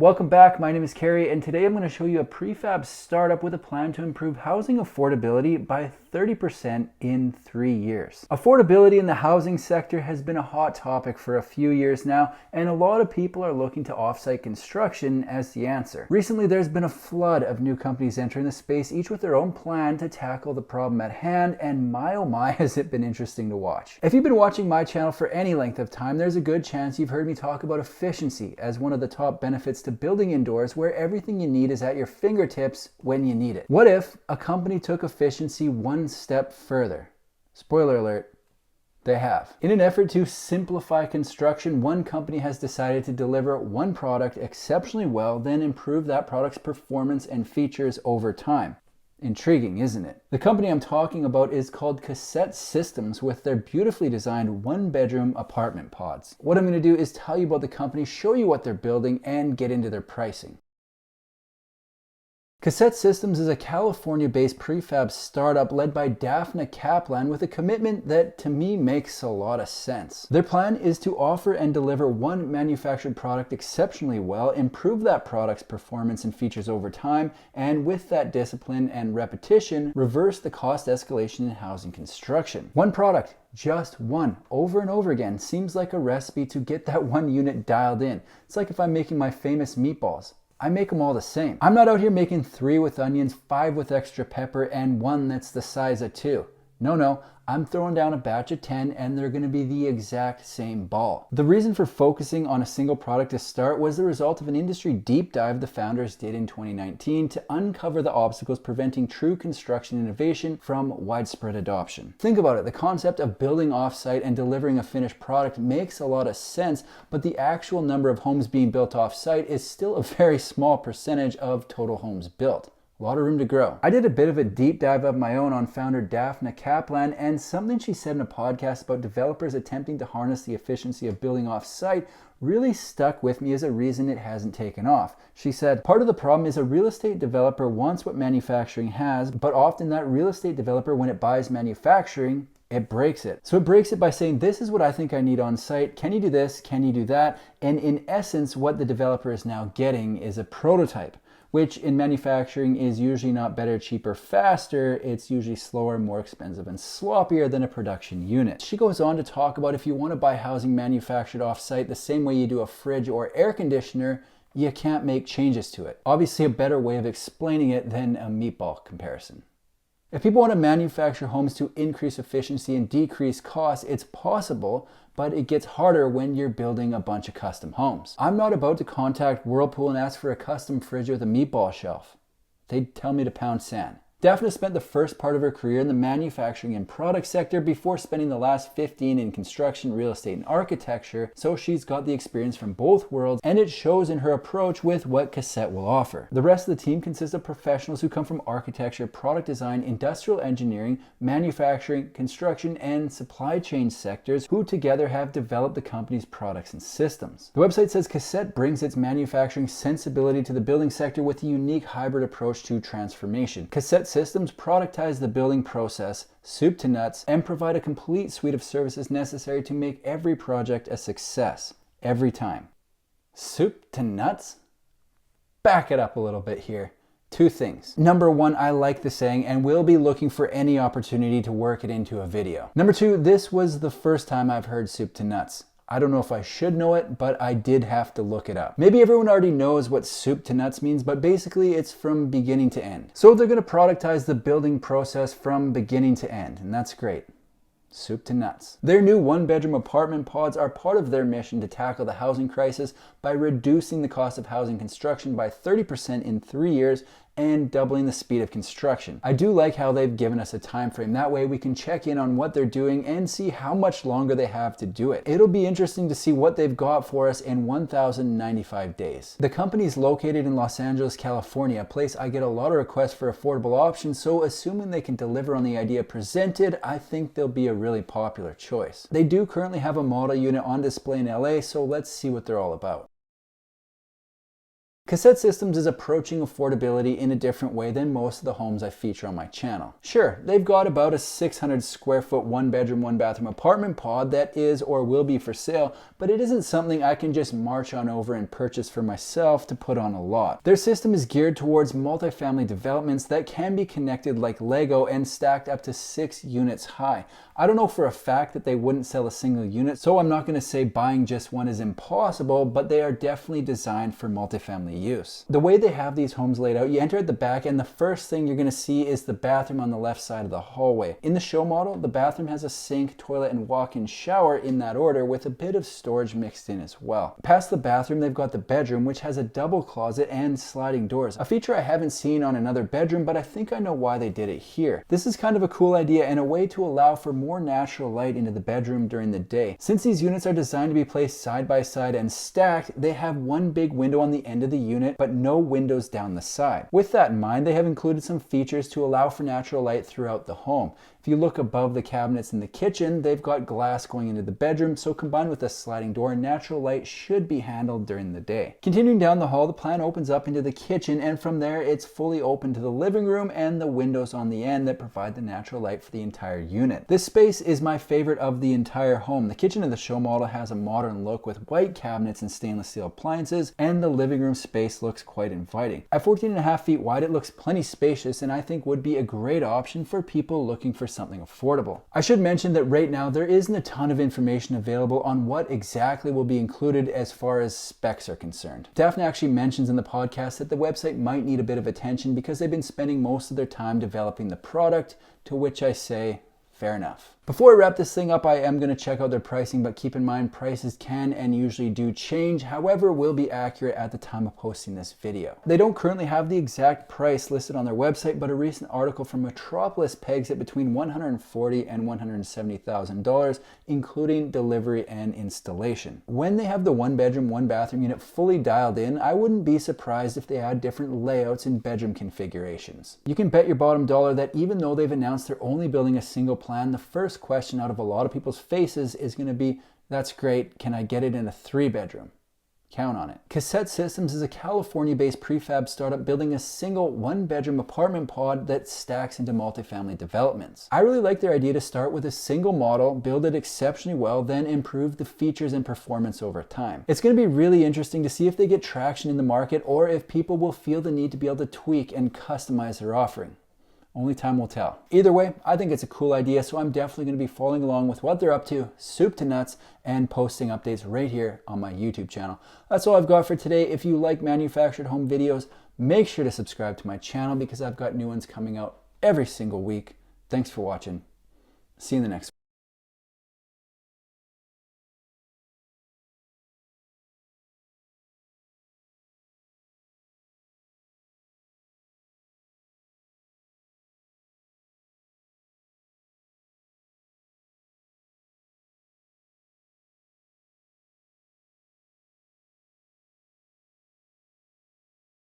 Welcome back, my name is Carrie, and today I'm going to show you a prefab startup with a plan to improve housing affordability by 30% in 3 years. Affordability in the housing sector has been a hot topic for a few years now, and a lot of people are looking to offsite construction as the answer. Recently, there's been a flood of new companies entering the space, each with their own plan to tackle the problem at hand, and my oh my has it been interesting to watch. If you've been watching my channel for any length of time, there's a good chance you've heard me talk about efficiency as one of the top benefits to building indoors, where everything you need is at your fingertips when you need it. What if a company took efficiency one step further? Spoiler alert, they have. In an effort to simplify construction, one company has decided to deliver one product exceptionally well, then improve that product's performance and features over time. Intriguing, isn't it? The company I'm talking about is called Cassette Systems, with their beautifully designed one-bedroom apartment pods. What I'm going to do is tell you about the company, show you what they're building, and get into their pricing. Cassette Systems is a California-based prefab startup led by Daphne Kaplan with a commitment that to me makes a lot of sense. Their plan is to offer and deliver one manufactured product exceptionally well, improve that product's performance and features over time, and with that discipline and repetition, reverse the cost escalation in housing construction. One product, just one, over and over again, seems like a recipe to get that one unit dialed in. It's like if I'm making my famous meatballs. I make them all the same. I'm not out here making 3 with onions, 5 with extra pepper, and 1 that's the size of 2. No, I'm throwing down a batch of 10 and they're going to be the exact same ball. The reason for focusing on a single product to start was the result of an industry deep dive the founders did in 2019 to uncover the obstacles preventing true construction innovation from widespread adoption. Think about it, the concept of building offsite and delivering a finished product makes a lot of sense, but the actual number of homes being built offsite is still a very small percentage of total homes built. A lot of room to grow. I did a bit of a deep dive of my own on founder Daphne Kaplan, and something she said in a podcast about developers attempting to harness the efficiency of building off-site really stuck with me as a reason it hasn't taken off. She said, part of the problem is a real estate developer wants what manufacturing has, but often that real estate developer, when it buys manufacturing, it breaks it. So it breaks it by saying, this is what I think I need on site. Can you do this? Can you do that? And in essence, what the developer is now getting is a prototype, which in manufacturing is usually not better, cheaper, faster. It's usually slower, more expensive, and sloppier than a production unit. She goes on to talk about if you want to buy housing manufactured off-site the same way you do a fridge or air conditioner, you can't make changes to it. Obviously a better way of explaining it than a meatball comparison. If people want to manufacture homes to increase efficiency and decrease costs, it's possible, but it gets harder when you're building a bunch of custom homes. I'm not about to contact Whirlpool and ask for a custom fridge with a meatball shelf. They'd tell me to pound sand. Daphne spent the first part of her career in the manufacturing and product sector before spending the last 15 in construction, real estate, and architecture, so she's got the experience from both worlds, and it shows in her approach with what Cassette will offer. The rest of the team consists of professionals who come from architecture, product design, industrial engineering, manufacturing, construction, and supply chain sectors, who together have developed the company's products and systems. The website says Cassette brings its manufacturing sensibility to the building sector with a unique hybrid approach to transformation. Cassette Systems productize the building process, soup to nuts, and provide a complete suite of services necessary to make every project a success, every time. Soup to nuts? Back it up a little bit here. 2 things. Number 1, I like the saying and will be looking for any opportunity to work it into a video. Number 2, this was the first time I've heard soup to nuts. I don't know if I should know it, but I did have to look it up. Maybe everyone already knows what soup to nuts means, but basically it's from beginning to end. So they're going to productize the building process from beginning to end, and that's great. Soup to nuts. Their new one-bedroom apartment pods are part of their mission to tackle the housing crisis by reducing the cost of housing construction by 30% in 3 years and doubling the speed of construction. I do like how they've given us a time frame. That way we can check in on what they're doing and see how much longer they have to do it. It'll be interesting to see what they've got for us in 1,095 days. The company's located in Los Angeles, California, a place I get a lot of requests for affordable options, so assuming they can deliver on the idea presented, I think they'll be a really popular choice. They do currently have a model unit on display in LA, so let's see what they're all about. Cassette Systems is approaching affordability in a different way than most of the homes I feature on my channel. Sure, they've got about a 600 square foot 1-bedroom, 1-bathroom apartment pod that is or will be for sale, but it isn't something I can just march on over and purchase for myself to put on a lot. Their system is geared towards multifamily developments that can be connected like Lego and stacked up to 6 units high. I don't know for a fact that they wouldn't sell a single unit, so I'm not going to say buying just one is impossible, but they are definitely designed for multifamily use. The way they have these homes laid out, you enter at the back and the first thing you're going to see is the bathroom on the left side of the hallway. In the show model, the bathroom has a sink, toilet, and walk-in shower in that order with a bit of storage mixed in as well. Past the bathroom, they've got the bedroom, which has a double closet and sliding doors, a feature I haven't seen on another bedroom, but I think I know why they did it here. This is kind of a cool idea and a way to allow for more natural light into the bedroom during the day. Since these units are designed to be placed side by side and stacked, they have one big window on the end of the unit, but no windows down the side. With that in mind, they have included some features to allow for natural light throughout the home. If you look above the cabinets in the kitchen, they've got glass going into the bedroom, so combined with a sliding door, natural light should be handled during the day. Continuing down the hall, the plan opens up into the kitchen, and from there it's fully open to the living room and the windows on the end that provide the natural light for the entire unit. This space is my favorite of the entire home. The kitchen in the show model has a modern look with white cabinets and stainless steel appliances, and the living room space looks quite inviting. At 14.5 feet wide, it looks plenty spacious and I think would be a great option for people looking for something affordable. I should mention that right now there isn't a ton of information available on what exactly will be included as far as specs are concerned. Daphne actually mentions in the podcast that the website might need a bit of attention because they've been spending most of their time developing the product, to which I say, fair enough. Before I wrap this thing up, I am going to check out their pricing, but keep in mind prices can and usually do change, however will be accurate at the time of posting this video. They don't currently have the exact price listed on their website, but a recent article from Metropolis pegs it between $140,000 and $170,000, including delivery and installation. When they have the 1-bedroom, 1-bathroom unit fully dialed in, I wouldn't be surprised if they had different layouts and bedroom configurations. You can bet your bottom dollar that even though they've announced they're only building a single plan, the first question out of a lot of people's faces is going to be, that's great, can I get it in a 3-bedroom? Count on it. Cassette Systems is a California-based prefab startup building a single 1-bedroom apartment pod that stacks into multifamily developments. I really like their idea to start with a single model, build it exceptionally well, then improve the features and performance over time. It's going to be really interesting to see if they get traction in the market or if people will feel the need to be able to tweak and customize their offering. Only time will tell. Either way, I think it's a cool idea, so I'm definitely going to be following along with what they're up to, soup to nuts, and posting updates right here on my YouTube channel. That's all I've got for today. If you like manufactured home videos, make sure to subscribe to my channel because I've got new ones coming out every single week. Thanks for watching. See you in the next one.